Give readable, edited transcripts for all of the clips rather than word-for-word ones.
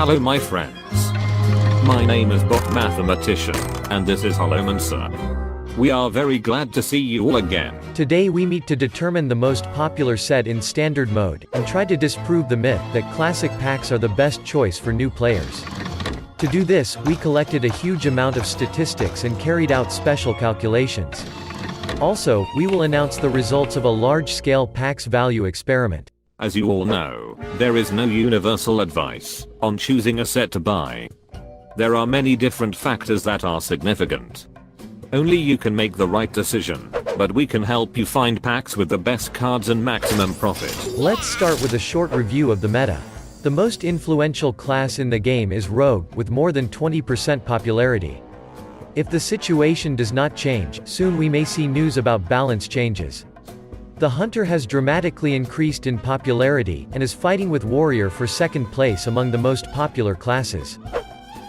Hello my friends. My name is Bot Mathematician, and this is Holomancer. We are very glad to see you all again. Today we meet to determine the most popular set in standard mode, and try to disprove the myth that classic packs are the best choice for new players. To do this, we collected a huge amount of statistics and carried out special calculations. Also, we will announce the results of a large-scale packs value experiment. As you all know, there is no universal advice on choosing a set to buy. There are many different factors that are significant. Only you can make the right decision, but we can help you find packs with the best cards and maximum profit. Let's start with a short review of the meta. The most influential class in the game is Rogue, with more than 20% popularity. If the situation does not change, soon we may see news about balance changes. The Hunter has dramatically increased in popularity, and is fighting with Warrior for second place among the most popular classes.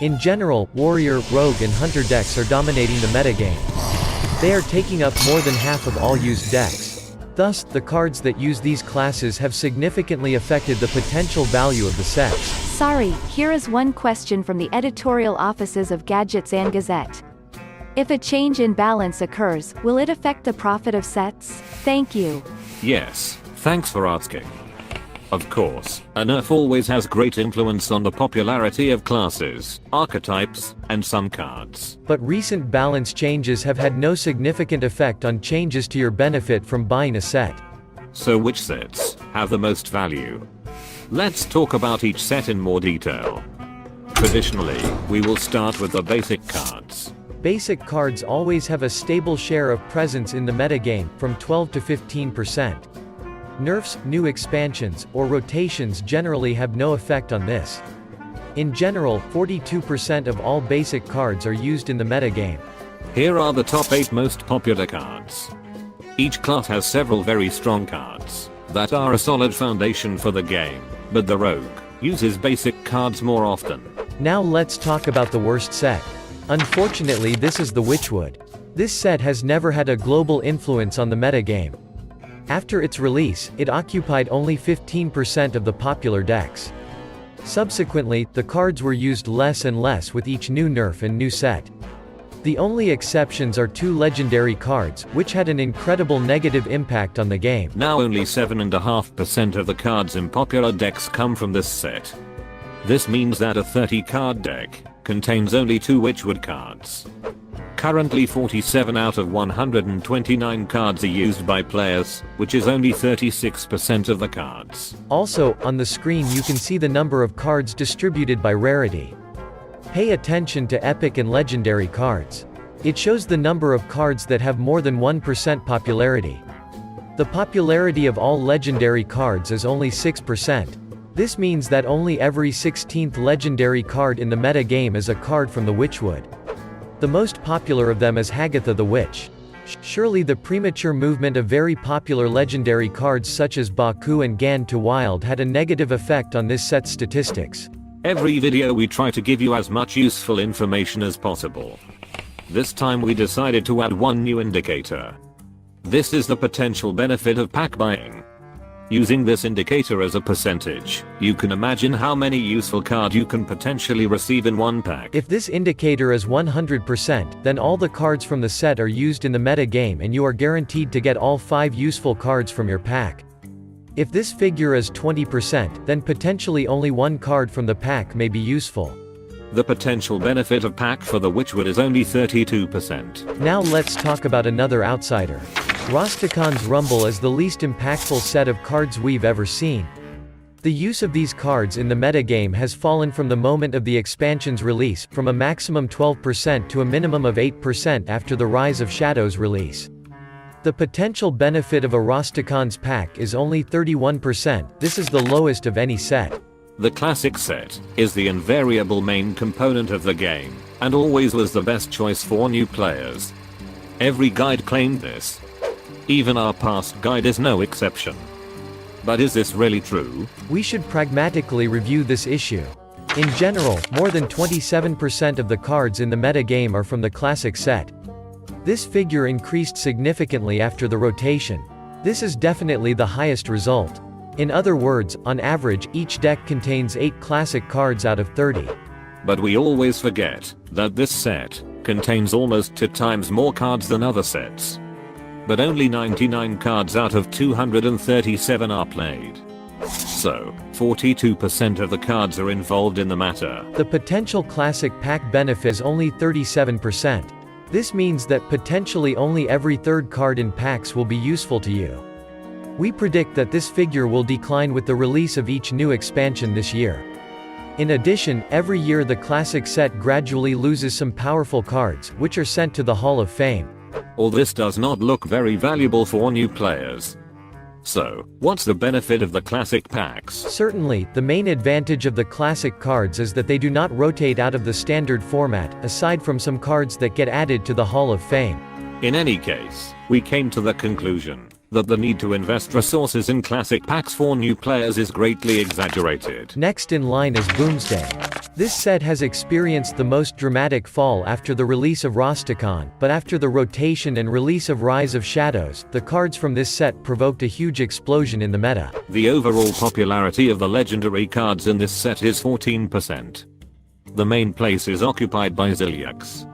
In general, Warrior, Rogue and Hunter decks are dominating the metagame. They are taking up more than half of all used decks. Thus, the cards that use these classes have significantly affected the potential value of the sets. Sorry, here is one question from the editorial offices of Gadgets and Gazette. If a change in balance occurs, will it affect the profit of sets? Thank you. Yes, thanks for asking. Of course, a nerf always has great influence on the popularity of classes, archetypes, and some cards. But recent balance changes have had no significant effect on changes to your benefit from buying a set. So which sets have the most value? Let's talk about each set in more detail. Traditionally, we will start with the basic cards. Basic cards always have a stable share of presence in the metagame, from 12 to 15%. Nerfs, new expansions, or rotations generally have no effect on this. In general, 42% of all basic cards are used in the metagame. Here are the top 8 most popular cards. Each class has several very strong cards that are a solid foundation for the game, but the Rogue uses basic cards more often. Now let's talk about the worst set. Unfortunately, this is the Witchwood. This set has never had a global influence on the metagame. After its release, it occupied only 15% of the popular decks. Subsequently, the cards were used less and less with each new nerf and new set. The only exceptions are 2 legendary cards, which had an incredible negative impact on the game. Now only 7.5% of the cards in popular decks come from this set. This means that a 30-card deck contains only 2 Witchwood cards. Currently 47 out of 129 cards are used by players, which is only 36% of the cards. Also, on the screen you can see the number of cards distributed by rarity. Pay attention to epic and legendary cards. It shows the number of cards that have more than 1% popularity. The popularity of all legendary cards is only 6%. This means that only every 16th legendary card in the meta game is a card from the Witchwood. The most popular of them is Hagatha the Witch. Surely the premature movement of very popular legendary cards such as Baku and Gan to Wild had a negative effect on this set's statistics. Every video we try to give you as much useful information as possible. This time we decided to add one new indicator. This is the potential benefit of pack buying. Using this indicator as a percentage, you can imagine how many useful cards you can potentially receive in one pack. If this indicator is 100%, then all the cards from the set are used in the meta game and you are guaranteed to get all 5 useful cards from your pack. If this figure is 20%, then potentially only 1 card from the pack may be useful. The potential benefit of pack for the Witchwood is only 32%. Now let's talk about another outsider. Rastakhan's Rumble is the least impactful set of cards we've ever seen. The use of these cards in the metagame has fallen from the moment of the expansion's release, from a maximum 12% to a minimum of 8% after the Rise of Shadows release. The potential benefit of a Rastakhan's pack is only 31%, this is the lowest of any set. The classic set is the invariable main component of the game, and always was the best choice for new players. Every guide claimed this. Even our past guide is no exception. But is this really true? We should pragmatically review this issue. In general, more than 27% of the cards in the metagame are from the classic set. This figure increased significantly after the rotation. This is definitely the highest result. In other words, on average, each deck contains 8 classic cards out of 30. But we always forget that this set contains almost 2 times more cards than other sets. But only 99 cards out of 237 are played. So, 42% of the cards are involved in the matter. The potential classic pack benefit is only 37%. This means that potentially only every third card in packs will be useful to you. We predict that this figure will decline with the release of each new expansion this year. In addition, every year the classic set gradually loses some powerful cards, which are sent to the Hall of Fame. All this does not look very valuable for new players. So, what's the benefit of the classic packs? Certainly, the main advantage of the classic cards is that they do not rotate out of the standard format, aside from some cards that get added to the Hall of Fame. In any case, we came to the conclusion that the need to invest resources in classic packs for new players is greatly exaggerated. Next in line is Boomsday. This set has experienced the most dramatic fall after the release of Rastakhan, but after the rotation and release of Rise of Shadows, the cards from this set provoked a huge explosion in the meta. The overall popularity of the legendary cards in this set is 14%. The main place is occupied by Zilliax.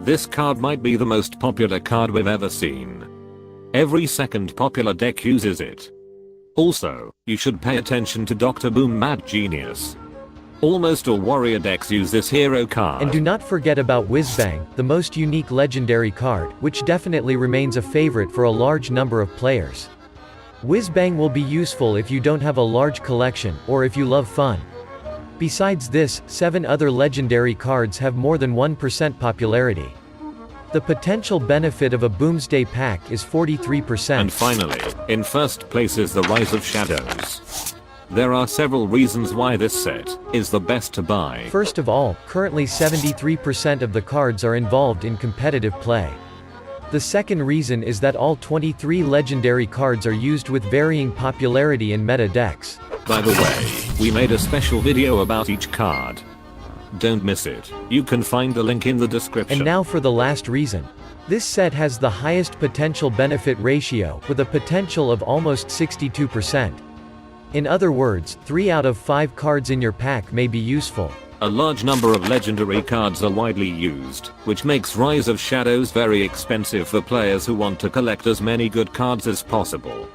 This card might be the most popular card we've ever seen. Every second popular deck uses it. Also, you should pay attention to Dr. Boom Mad Genius. Almost all warrior decks use this hero card. And do not forget about Whizbang, the most unique legendary card, which definitely remains a favorite for a large number of players. Whizbang will be useful if you don't have a large collection, or if you love fun. Besides this, 7 other legendary cards have more than 1% popularity. The potential benefit of a Boomsday pack is 43%. And finally, in first place is the Rise of Shadows. There are several reasons why this set is the best to buy. First of all, currently 73% of the cards are involved in competitive play. The second reason is that all 23 legendary cards are used with varying popularity in meta decks. By the way, we made a special video about each card. Don't miss it. You can find the link in the description. And now for the last reason. This set has the highest potential benefit ratio, with a potential of almost 62%. In other words, 3 out of 5 cards in your pack may be useful. A large number of legendary cards are widely used, which makes Rise of Shadows very expensive for players who want to collect as many good cards as possible.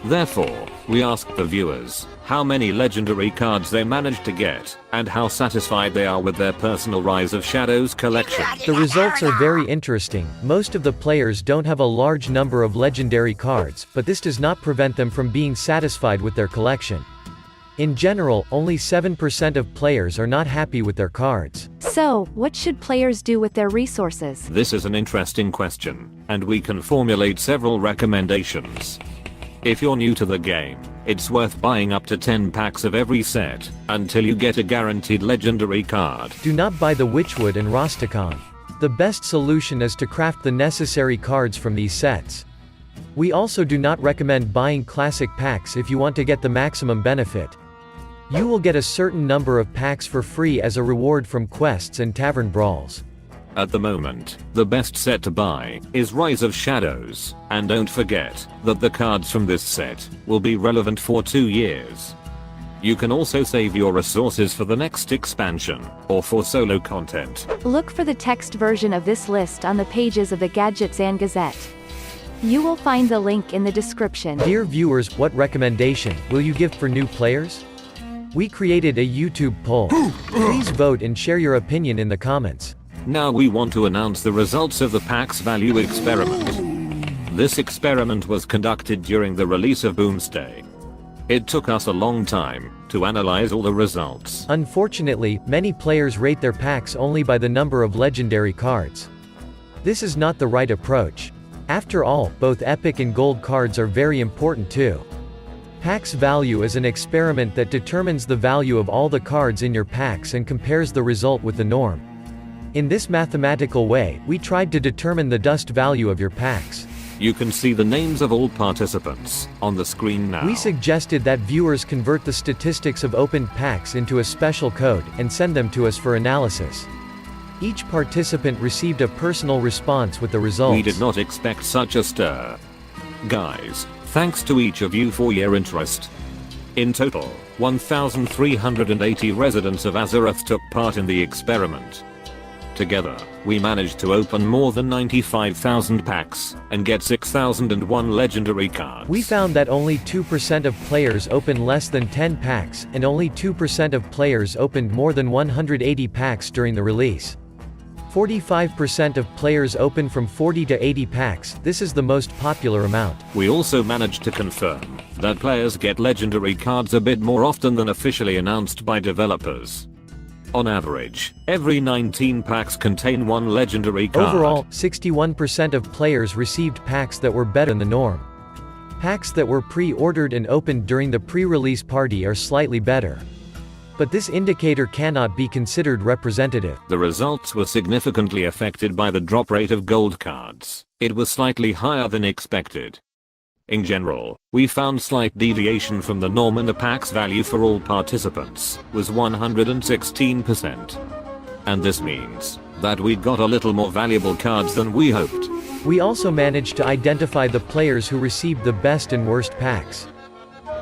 Therefore, we asked the viewers how many legendary cards they managed to get, and how satisfied they are with their personal Rise of Shadows collection. The results are very interesting. Most of the players don't have a large number of legendary cards, but this does not prevent them from being satisfied with their collection. In general, only 7% of players are not happy with their cards. So, what should players do with their resources? This is an interesting question, and we can formulate several recommendations. If you're new to the game, it's worth buying up to 10 packs of every set, until you get a guaranteed legendary card. Do not buy the Witchwood and Rastakhan. The best solution is to craft the necessary cards from these sets. We also do not recommend buying classic packs if you want to get the maximum benefit. You will get a certain number of packs for free as a reward from quests and tavern brawls. At the moment, the best set to buy is Rise of Shadows, and don't forget that the cards from this set will be relevant for 2 years. You can also save your resources for the next expansion, or for solo content. Look for the text version of this list on the pages of the Gadgets and Gazette. You will find the link in the description. Dear viewers, what recommendation will you give for new players? We created a YouTube poll. Please vote and share your opinion in the comments. Now we want to announce the results of the Pax Value experiment. This experiment was conducted during the release of Boomsday. It took us a long time to analyze all the results. Unfortunately, many players rate their packs only by the number of legendary cards. This is not the right approach. After all, both epic and gold cards are very important too. Pax Value is an experiment that determines the value of all the cards in your packs and compares the result with the norm. In this mathematical way, we tried to determine the dust value of your packs. You can see the names of all participants on the screen now. We suggested that viewers convert the statistics of opened packs into a special code, and send them to us for analysis. Each participant received a personal response with the results. We did not expect such a stir. Guys, thanks to each of you for your interest. In total, 1,380 residents of Azeroth took part in the experiment. Together, we managed to open more than 95,000 packs and get 6,001 legendary cards. We found that only 2% of players opened less than 10 packs, and only 2% of players opened more than 180 packs during the release. 45% of players open from 40 to 80 packs. This is the most popular amount. We also managed to confirm that players get legendary cards a bit more often than officially announced by developers. On average, every 19 packs contain one legendary card. Overall, 61% of players received packs that were better than the norm. Packs that were pre-ordered and opened during the pre-release party are slightly better. But this indicator cannot be considered representative. The results were significantly affected by the drop rate of gold cards. It was slightly higher than expected. In general, we found slight deviation from the norm, and the pack's value for all participants was 116%. And this means that we got a little more valuable cards than we hoped. We also managed to identify the players who received the best and worst packs.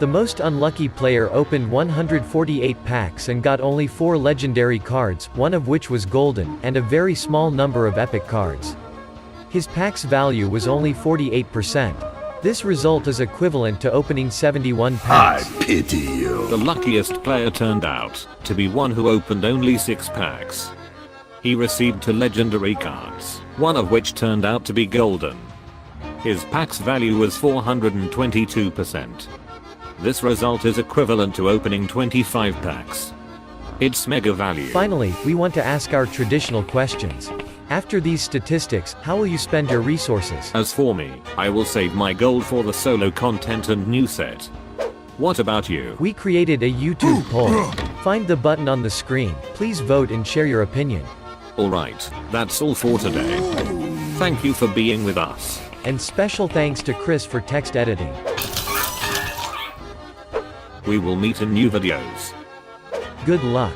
The most unlucky player opened 148 packs and got only 4 legendary cards, one of which was golden, and a very small number of epic cards. His pack's value was only 48%. This result is equivalent to opening 71 packs. I pity you. The luckiest player turned out to be one who opened only 6 packs. He received 2 legendary cards, one of which turned out to be golden. His pack's value was 422%. This result is equivalent to opening 25 packs. It's mega value. Finally, we want to ask our traditional questions. After these statistics, how will you spend your resources? As for me, I will save my gold for the solo content and new set. What about you? We created a YouTube poll. Find the button on the screen. Please vote and share your opinion. Alright, that's all for today. Thank you for being with us. And special thanks to Chris for text editing. We will meet in new videos. Good luck.